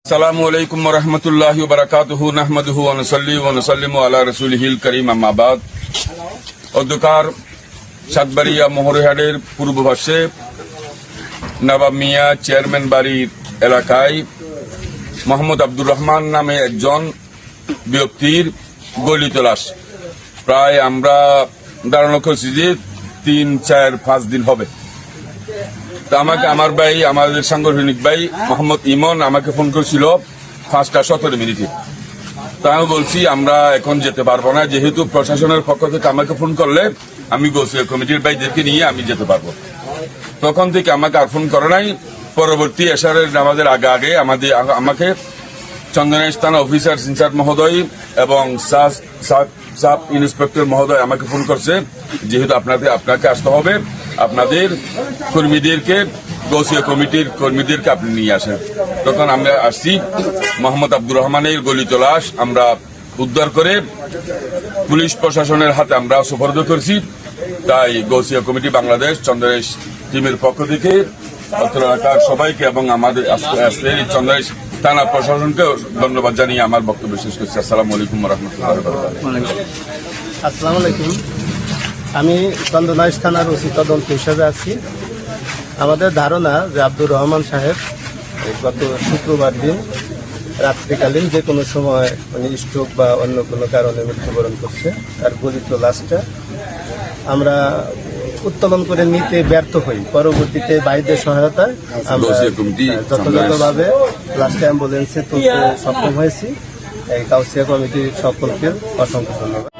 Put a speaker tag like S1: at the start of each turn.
S1: আসসালামু আলাইকুম ওয়া রাহমাতুল্লাহি ওয়া বারাকাতুহু নাহমাদুহু ওয়া নুসাল্লি ওয়া নুসাল্লিমু আলা রাসূলিহিল কারীম আম্মা বাদ। অধ্যকার সাতবাড়িয়া মোহরহাটের পূর্ব পাশে নবাব মিয়া চেয়ারম্যান বাড়ির এলাকায় মোহাম্মদ আব্দুর রহমান নামে একজন ব্যক্তির গলিত লাশ প্রায় আমরা দাঁড়ানো করছি যে 3-4-5 দিন হবে। তা আমাকে আমার ভাই, আমাদের সাংগঠনিক ভাই মোহাম্মদ ইমন আমাকে ফোন করেছিল 5:17 তা আমি বলছি আমরা এখন যেতে পারবো না, যেহেতু প্রশাসনের পক্ষ থেকে আমাকে ফোন করলে আমি গোসিয়া কমিটির ভাইদেরকে নিয়ে আমি যেতে পারবো। তখন থেকে আমাকে আর ফোন করে নাই। পরবর্তী এশারের নামাজের আগে আমাকে চন্দনাইশ থানা অফিসার ইনচার্জ মহোদয় এবং সাব ইন্সপেক্টর মহোদয় আমাকে ফোন করছে, যেহেতু আপনাকে আসতে হবে, আপনাদের কর্মীদেরকে গৌসিয়া কমিটির কর্মীদেরকে আপনি নিয়ে আসেন। তখন আমরা আসছি, মোহাম্মদ আব্দুর রহমানের গলিত লাশ আমরা উদ্ধার করে পুলিশ প্রশাসনের হাতে আমরা সুপর্দ করছি। তাই গৌসিয়া কমিটি বাংলাদেশ চন্দনাইশ টিমের পক্ষ থেকে অত্র এলাকার সবাইকে এবং আমাদের চন্দনাইশ থানা প্রশাসনকে ধন্যবাদ জানিয়ে আমার বক্তব্য শেষ করছি। আসসালামু আলাইকুম ওয়া রাহমাতুল্লাহি ওয়া বারাকাতুহু।
S2: আসসালামু আলাইকুম। আমি চন্দনাইশ থানার ওসি তদন্ত হিসাবে আছি। আমাদের ধারণা যে আব্দুর রহমান সাহেব গত শুক্রবার দিন রাত্রিকালীন যে কোনো সময় উনি স্ট্রোক বা অন্য কোনো কারণে মৃত্যুবরণ করছে। তার গলিত লাশটা আমরা উত্তোলন করে নিতে ব্যর্থ হই। পরবর্তীতে ভাইদের সহায়তায় আমরা যথাযথভাবে লাস্ট অ্যাম্বুলেন্সে তুলতে সক্ষম হয়েছি। এই গাউসিয়া কমিটির সকলকে অসংখ্য ধন্যবাদ।